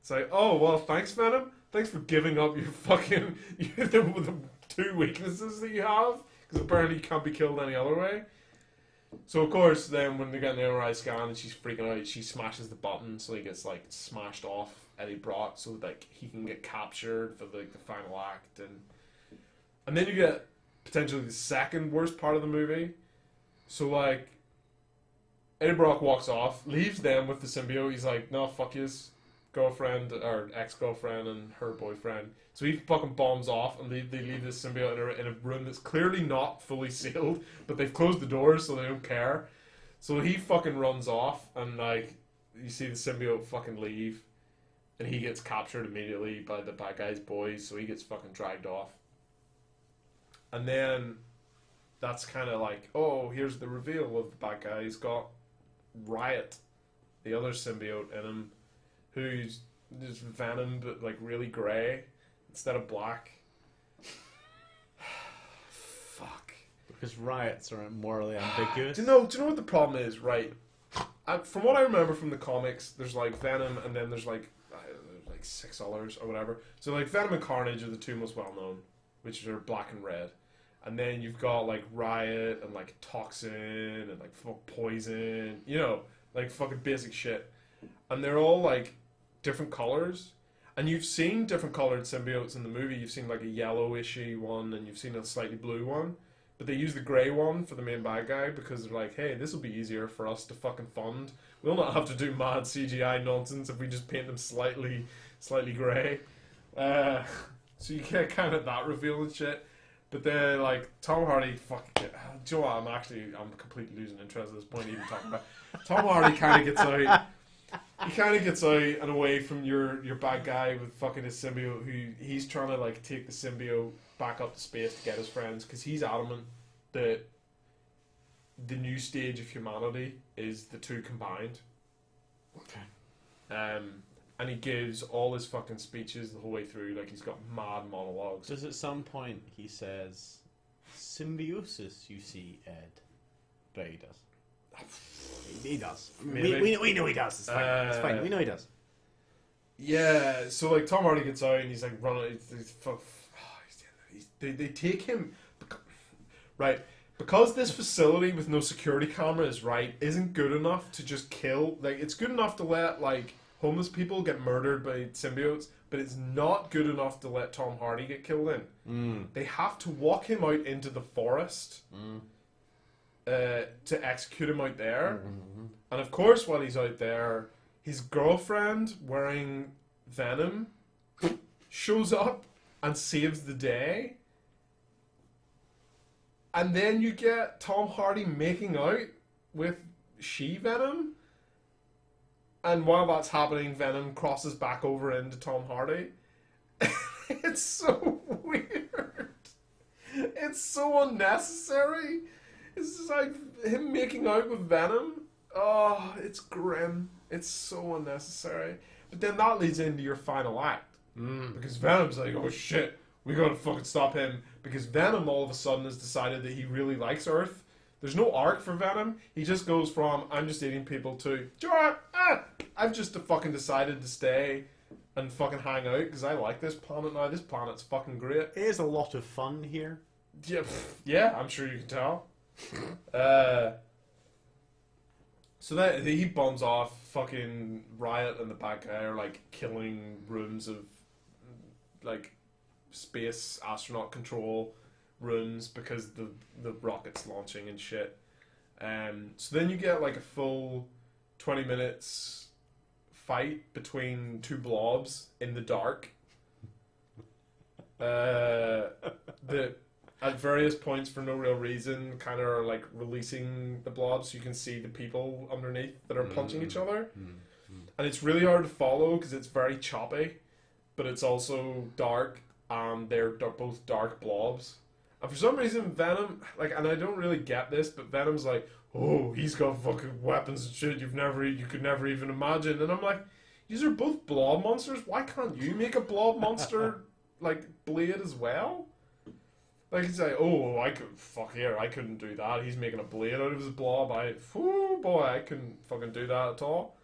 It's like, oh, well, thanks, Venom. Thanks for giving up your fucking... the 2 weaknesses that you have, because apparently you can't be killed any other way. So, of course, then when they get an MRI scan and she's freaking out, she smashes the button, so he gets, like, smashed off Eddie Brock, so, like, he can get captured for, like, the final act. And then you get potentially the second worst part of the movie. So, like... Eddie Brock walks off, leaves them with the symbiote. He's like, no, fuck his girlfriend, or ex-girlfriend and her boyfriend. So he fucking bombs off, and they leave this symbiote in a room that's clearly not fully sealed, but they've closed the doors so they don't care. So he fucking runs off, and like, you see the symbiote fucking leave, and he gets captured immediately by the bad guy's boys, so he gets fucking dragged off. And then that's kind of like, oh, here's the reveal of the bad guy. He's got Riot, the other symbiote in him, who's just Venom but like really grey instead of black. Fuck. Because riots are morally ambiguous. Do you know what the problem is? Right. From what I remember from the comics, there's like Venom, and then there's like 6 others or whatever. So like Venom and Carnage are the 2 most well known, which are black and red. And then you've got, like, Riot and, like, Toxin and, like, Poison. You know, like, fucking basic shit. And they're all, like, different colors. And you've seen different colored symbiotes in the movie. You've seen, like, a yellowishy one, and you've seen a slightly blue one. But they use the grey one for the main bad guy because they're like, hey, this will be easier for us to fucking fund. We'll not have to do mad CGI nonsense if we just paint them slightly grey. So you get kind of that reveal and shit. But then, like, Tom Hardy, do you know what? I'm completely losing interest at this point, even talking about. Tom Hardy kind of gets out. He kind of gets out and away from your bad guy with fucking his symbiote, who he's trying to, like, take the symbiote back up to space to get his friends, because he's adamant that the new stage of humanity is the two combined. Okay. And he gives all his fucking speeches the whole way through, like he's got mad monologues. Does at some point he says, symbiosis, you see, Ed? But he does. He does. We know he does. It's fine. It's fine. We know he does. Yeah, so like Tom Hardy gets out and he's like running. They take him. Right. Because this facility with no security cameras, right, isn't good enough to just kill. Like, it's good enough to let, like, homeless people get murdered by symbiotes, but it's not good enough to let Tom Hardy get killed in. They have to walk him out into the forest to execute him out there. And of course, while he's out there, his girlfriend wearing Venom shows up and saves the day. And then you get Tom Hardy making out with She-Venom. And while that's happening, Venom crosses back over into Tom Hardy. It's so weird. It's so unnecessary. It's just like him making out with Venom. Oh, it's grim. It's so unnecessary. But then that leads into your final act. Because Venom's like, oh shit, we gotta fucking stop him. Because Venom all of a sudden has decided that he really likes Earth. There's no arc for Venom. He just goes from, I'm just eating people, to, I've just fucking decided to stay and fucking hang out because I like this planet now. This planet's fucking great. It is a lot of fun here. Yeah, I'm sure you can tell. So that he bombs off. Fucking Riot and the bad guy are like killing rooms of like space astronaut control rooms because the rocket's launching and shit. So then you get like a full 20 minutes fight between two blobs in the dark. That at various points for no real reason kind of are like releasing the blobs so you can see the people underneath that are punching each other. And it's really hard to follow because it's very choppy, but it's also dark and they're both dark blobs. And for some reason Venom, like, and I don't really get this, but Venom's like, oh, he's got fucking weapons and shit you could never even imagine. And I'm like, these are both blob monsters. Why can't you make a blob monster like blade as well? Like, he's like, oh, I couldn't do that. He's making a blade out of his blob. I couldn't fucking do that at all.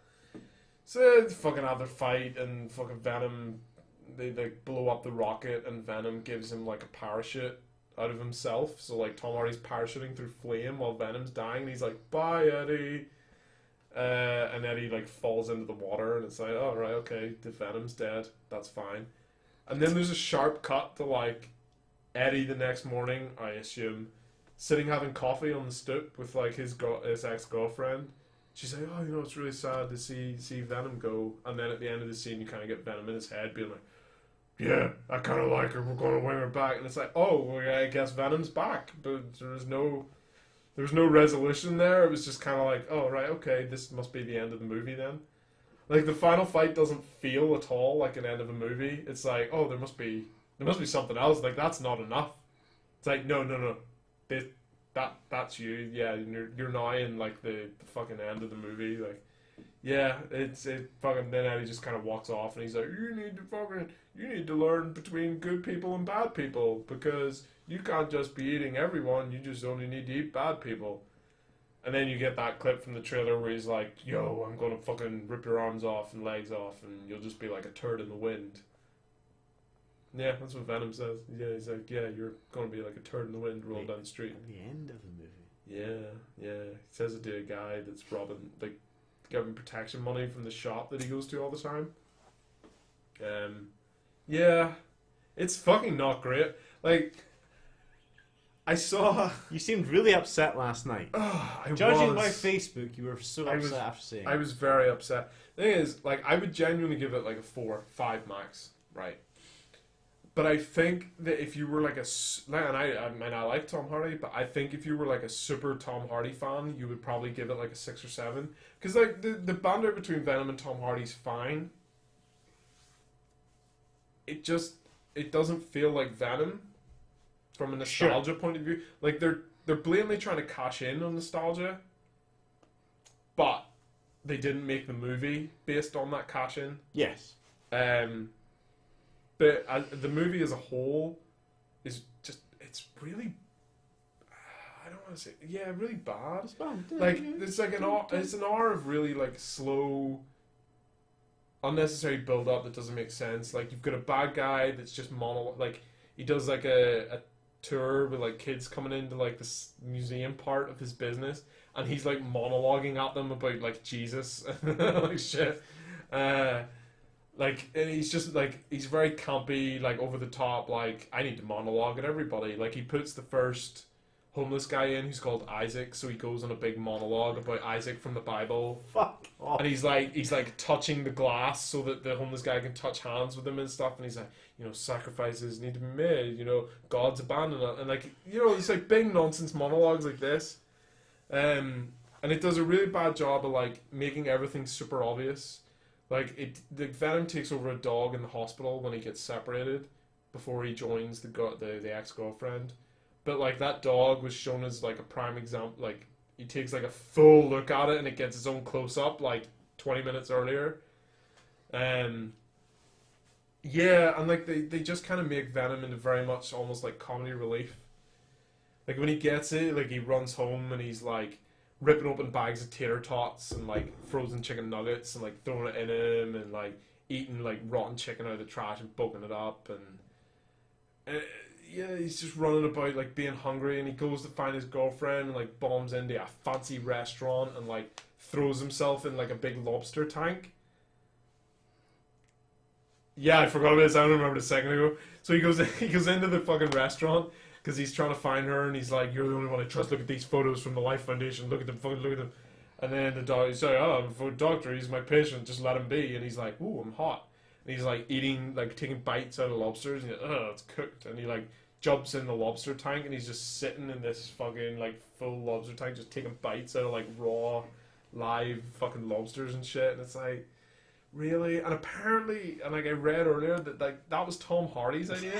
So they fucking have their fight, and fucking Venom, they blow up the rocket, and Venom gives him like a parachute out of himself. So like Tom Hardy's parachuting through flame while Venom's dying. And he's like, bye, Eddie. And Eddie like falls into the water, and it's like, oh right, okay, the Venom's dead. That's fine. And then there's a sharp cut to like Eddie the next morning, I assume, sitting having coffee on the stoop with like his ex-girlfriend. She's like, oh, you know, it's really sad to see Venom go. And then at the end of the scene, you kind of get Venom in his head being like, yeah, I kind of like her, we're going to win her back. And it's like, oh, well, yeah, I guess Venom's back. But there was no resolution there. It was just kind of like, oh, right, okay, this must be the end of the movie then. Like, the final fight doesn't feel at all like an end of a movie. It's like, oh, there must be something else. Like, that's not enough. It's like, no. That's you. Yeah, you're now in like the fucking end of the movie. Like, yeah, it fucking. Then Eddie just kind of walks off, and he's like, you need to learn between good people and bad people because you can't just be eating everyone. You just only need to eat bad people. And then you get that clip from the trailer where he's like, yo, I'm gonna fucking rip your arms off and legs off, and you'll just be like a turd in the wind. Yeah, that's what Venom says. Yeah, he's like, yeah, you're going to be like a turd in the wind rolling down the street. At the end of the movie. Yeah. He says it to a guy that's robbing, like, government protection money from the shop that he goes to all the time. Yeah, it's fucking not great. Like, I saw... You seemed really upset last night. Judging by Facebook, you were so upset after seeing it. I was very upset. The thing is, like, I would genuinely give it like a 4, 5 max, right? But I think that if you were like and I mean I like Tom Hardy, but I think if you were like a super Tom Hardy fan, you would probably give it like a 6 or 7, because like the banter between Venom and Tom Hardy's fine. It doesn't feel like Venom from a nostalgia point of view. Like they're blatantly trying to cash in on nostalgia, but they didn't make the movie based on that cash in. Yes. But the movie as a whole is just, it's really, I don't want to say, yeah, really bad. It's bad. Like, it's like it's an hour of really, like, slow, unnecessary build-up that doesn't make sense. Like, you've got a bad guy that's just like, he does, like, a tour with, like, kids coming into, like, this museum part of his business, and he's, like, monologuing at them about, like, Jesus and, like, shit. Like, and he's just, like, he's very campy, like, over the top, like, I need to monologue at everybody. Like, he puts the first homeless guy in who's called Isaac, so he goes on a big monologue about Isaac from the Bible. Fuck off. And he's like touching the glass so that the homeless guy can touch hands with him and stuff, and he's like, you know, sacrifices need to be made, you know, God's abandoned it. And, like, you know, it's like big nonsense monologues like this. And it does a really bad job of, like, making everything super obvious. Like, the Venom takes over a dog in the hospital when he gets separated before he joins the ex-girlfriend. But, like, that dog was shown as, like, a prime example. Like, he takes, like, a full look at it and it gets its own close-up, like, 20 minutes earlier. Yeah, and, like, they just kind of make Venom into very much almost, like, comedy relief. Like, when he gets it, like, he runs home and he's, like, ripping open bags of tater tots and, like, frozen chicken nuggets and, like, throwing it in him and, like, eating, like, rotten chicken out of the trash and poking it up. And yeah, he's just running about, like, being hungry, and he goes to find his girlfriend and, like, bombs into a fancy restaurant and, like, throws himself in, like, a big lobster tank. Yeah, I forgot about this. I don't remember a second ago. So he goes into the fucking restaurant because he's trying to find her, and he's like, "You're the only one I trust. Look at these photos from the Life Foundation. Look at them. Fucking look at them." And then the doctor, he's like, "Oh, I'm a doctor. He's my patient. Just let him be." And he's like, "Ooh, I'm hot." And he's like eating, like taking bites out of lobsters, and he's like, "Oh, it's cooked." And he like jumps in the lobster tank, and he's just sitting in this fucking like full lobster tank, just taking bites out of like raw, live fucking lobsters and shit. And it's like, really? And apparently, and like I read earlier that like that was Tom Hardy's idea.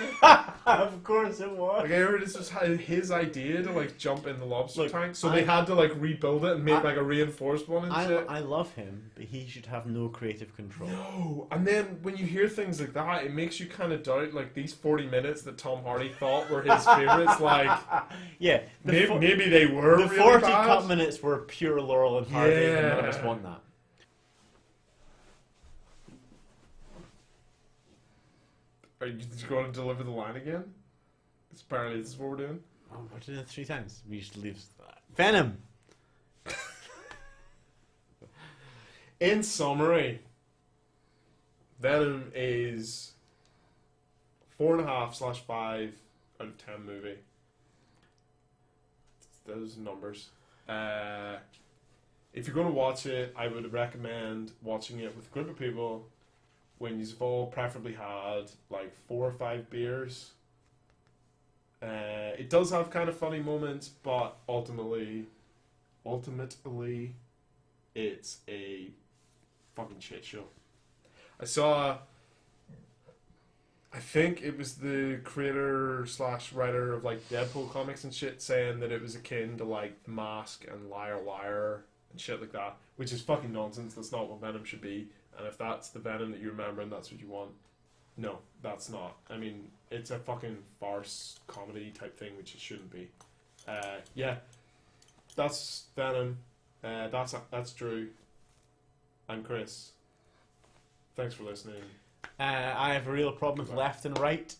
Of course it was. Like I heard this was his idea to like jump in the lobster tank, so they had to like rebuild it and make like a reinforced one and shit. I love him, but he should have no creative control. No, and then when you hear things like that, it makes you kind of doubt like these 40 minutes that Tom Hardy thought were his favorites. Like, yeah, maybe they were. The really 40 bad. cut minutes were pure Laurel and Hardy, and none of us want that. Are you just going to deliver the line again? Because apparently this is what we're doing. Oh, we're doing it 3 times. We used to leave Venom. In summary, Venom is 4.5/5 out of 10 movie. Those numbers. If you're going to watch it, I would recommend watching it with a group of people when you've all preferably had like 4 or 5 beers. It does have kind of funny moments, but ultimately, it's a fucking shit show. I think it was the creator / writer of like Deadpool comics and shit saying that it was akin to like The Mask and Liar Liar and shit like that, which is fucking nonsense. That's not what Venom should be. And if that's the Venom that you remember and that's what you want, no, that's not. I mean, it's a fucking farce comedy type thing, which it shouldn't be. Yeah, that's Venom. That's Drew. I'm Chris. Thanks for listening. I have a real problem with left and right.